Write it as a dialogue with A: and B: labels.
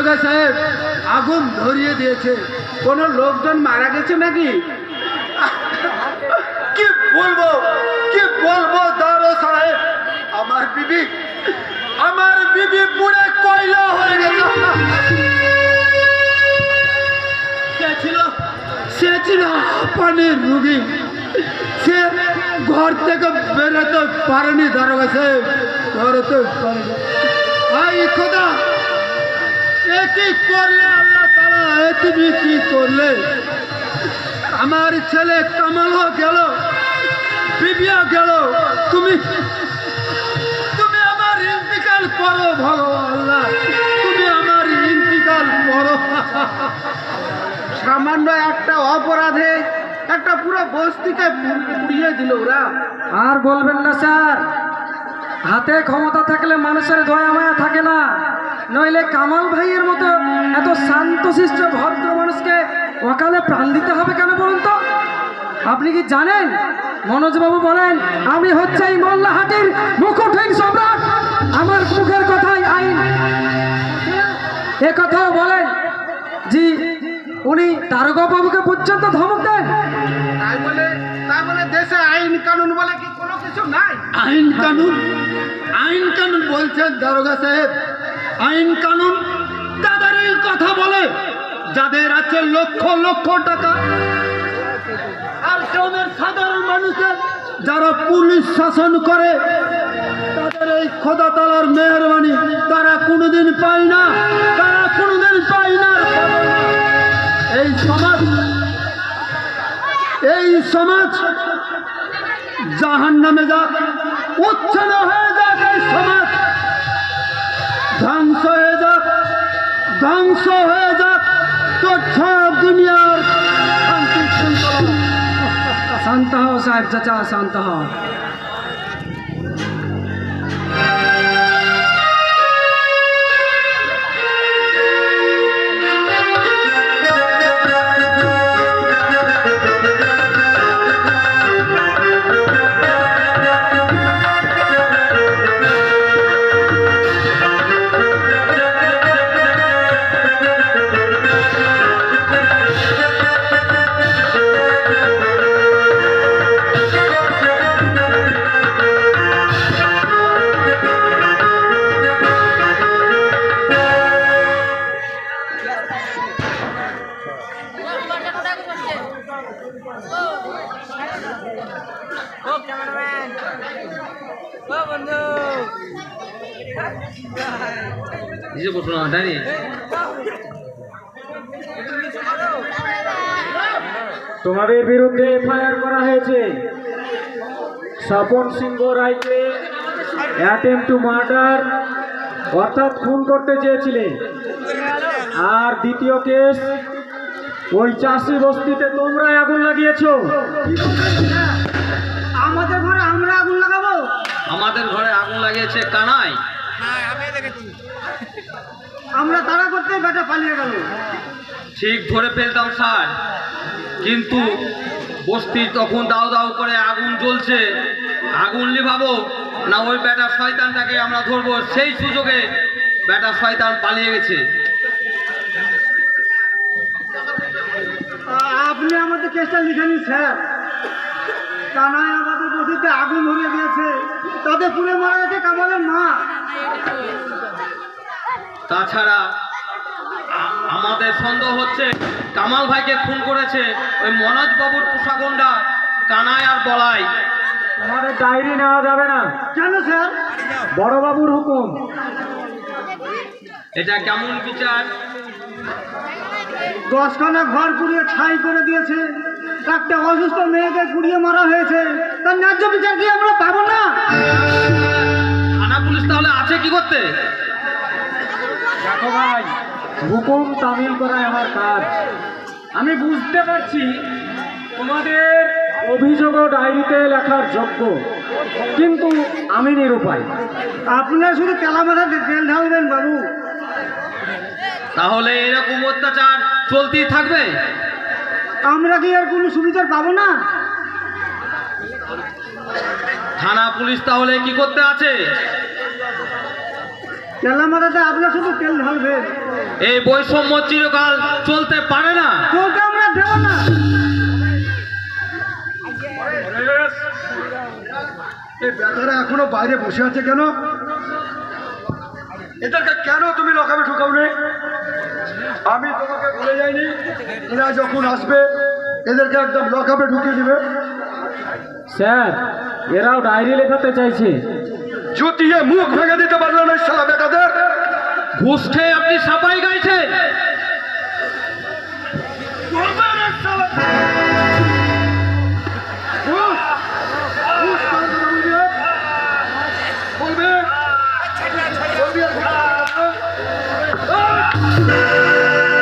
A: দারোগা সাহেব আগুন ধরিয়ে দিয়েছে। কোনো লোকজন মারা গেছে নাকি? কি বলবো দারোগা সাহেব, আমার বিবি পুরো কয়লা হয়ে গেছে। সে ছিল পানির রুগী, সে ঘর থেকে বেরোতে পারেনি দারোগা সাহেব, বেরোতে পারেনি। ভাই খোদা, এ কি করলে আল্লাহ তাআলা, এ তুমি কি করলে? আমার ছেলে কামালও গেল, বিবিও গেল, তুমি আমার ইন্তিকাল করো ভগবান আল্লাহ, তুমি আমার ইন্তিকাল করো। সামান্য একটা অপরাধে একটা পুরো বস্তিকে পুড়িয়ে দিল ওরা।
B: আর বলবেন না স্যার, হাতে ক্ষমতা থাকলে মানুষের দয়া মায়া থাকে না। নইলে কামাল ভাইয়ের মতো এত শান্তশিষ্ট ভদ্র মানুষকে অকালে প্রাণ দিতে হবে কেন বলুন তো? আপনি কি জানেন, মনোজবাবু বলেন আমি হচ্ছে এই মোল্লাহাটির মুকুটহীন সম্রাট, আমার মুখের কথাই আইন। এ কথাও বলেন জি, উনি দারোগা বাবুকে পর্যন্ত ধমক দেন।
A: তাই বলে দেশে আইন কানুন বলে কি কোনো কিছু নাই? আইন কানুন বলছেন দারোগা সাহেব, আইন কানুন তাদেরই কথা বলে যাদের আছে লক্ষ লক্ষ টাকা। আর গ্রামের সাধারণ মানুষের যারা পুলিশ শাসন করে, তাদের এই খোদা তাআলার মেহেরবানি তারা কোনোদিন পায় না, তারা কোনোদিন পায় না। এই সমাজ জাহান্নামে যাক, উচ্ছন্ন হয়ে যাক, এই সমাজ ধ্বংস হয়ে যাক, তো সব দুনিয়ার শান্তি শৃঙ্খলা।
B: শান্ত হও সাহেব চাচা, শান্ত হও। তোমাদের বিরুদ্ধে এফআইআর করা হয়েছে। স্বপন সিংহ রায়কে অ্যাটেম্প টু মার্ডার অর্থাৎ খুন করতে চেয়েছিলে। আর দ্বিতীয় কেস, ওই চাষি বস্তিতে তোমরাই আগুন লাগিয়েছো।
A: আমাদের ঘরে আমরা আগুন লাগাবো?
C: আমাদের ঘরে আগুন লাগিয়েছে কানাই।
A: আমরা তাড়া করতে বেটা পালিয়ে গেল।
C: ঠিক ধরে ফেলতাম স্যার, কিন্তু বস্তি তখন দাও দাও করে আগুন জ্বলছে, আগুন লিভাবো না ওই বেটা শয়তানটাকে আমরা ধরবো, সেই সুযোগে বেটা শয়তান পালিয়ে গেছে।
A: আপনি আমাদের কেসটা লিখে নিন স্যার। কানাই আমাদের বস্তিতে আগুন ধরিয়ে দিয়েছে, তাদের পুড়ে মারা গেছে কামালের মা।
C: তাছাড়া আমাদের সন্দেহ হচ্ছে কামাল ভাইকে খুন করেছে ওই মনোজ বাবুর পোষাগন্ডা কানাই আর বলাই।
B: তোমাদের ডায়েরি নেওয়া যাবে না।
A: কেন স্যার?
B: বড়বাবুর হুকুম।
C: এটা কেমন বিচার?
A: 10খানা ঘর পুড়িয়ে ছাই করে দিয়েছে, একটা অসুস্থ মেয়েকে পুড়িয়ে মারা হয়েছে, তার ন্যায্য বিচার কি আমরা পাবো না?
C: থানা পুলিশ তাহলে আছে কি করতে?
B: দেখো ভাই, হুকুম তামিল করাই আমার কাজ। আমি বুঝতে পারছি তোমাদের অভিযোগও ডায়েরিতে লেখার যোগ্য, কিন্তু আমি নিরুপায়।
A: আপনারা শুধু তেলা মাথা তেল ঢালবেন বাবু।
C: তাহলে এরকম অত্যাচার চলতেই থাকবে?
A: আমরা কি আর কোনো সুবিধা পাবো না?
C: থানা পুলিশ তাহলে কি করতে আছে?
A: তেলা মাথাতে আপনার শুধু তেল ঢালবে,
C: এই বৈষম্য চিরকাল চলতে পারে না।
A: চলতে আমরা দেব না। এই বেচারা এখনো বাইরে বসে আছে কেন? এদেরকে কেন তুমি লকাবে ঢুকাও নে? আমি তোমাকে বলে যাইনি এরা যখন আসবে এদেরকে একদম লকাবে ঢুকিয়ে দিবে?
B: স্যার এরাও ডায়েরি লেখাতে চাইছে।
A: জুতিয়ে মুখ ভেঙে দিতে পারলো না শালা বেটাদের।
C: ঘুষ খেয়ে আপনি সাপাই গাইছেন।